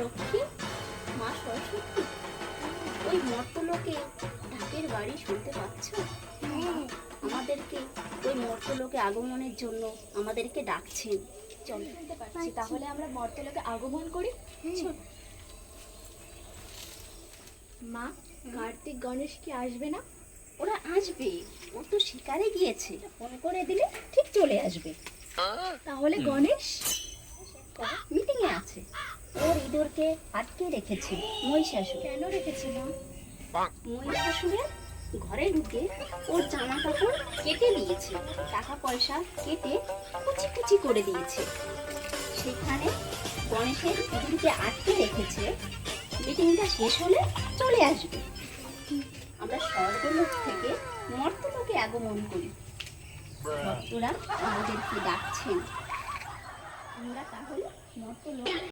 লক্ষ্মী, মা সরস্বতী, ওই মর্তলোকে ঢাকের বাড়ি শুনতে পাচ্ছ? আমাদেরকে ওই মর্তলোকে আগমনের জন্য আমাদেরকে ডাকছেন। চল, শুনতে পাচ্ছি, তাহলে আমরা মর্তলোকে আগমন করি। চল। মা, কার্তিক গণেশ কি আসবে না? ওরা আসবে, ও তো শিকারে গিয়েছে, ফোন করে দিলে ঠিক চলে আসবে। তাহলে গণেশ মিটিং এ আছে, ওর ইঁদুরকে আটকে রেখেছে মহিষাসুর। কেন রেখেছে মা? মহিষাসুরের ঘরে ঢুকে ওর জামা কাপড় কেটে দিয়েছে, টাকা পয়সা কেটে কুচি কুচি করে দিয়েছে। সেখানে গণেশের ইঁদুরকে আটকে রেখেছে, মিটিংটা শেষ হলে চলে আসবে। আমরা স্বর্গলোক থেকে মর্তলোকে আগমন করি, ভক্তরা আমাদেরকে ডাকছেন। আমরা তাহলে মর্তলোক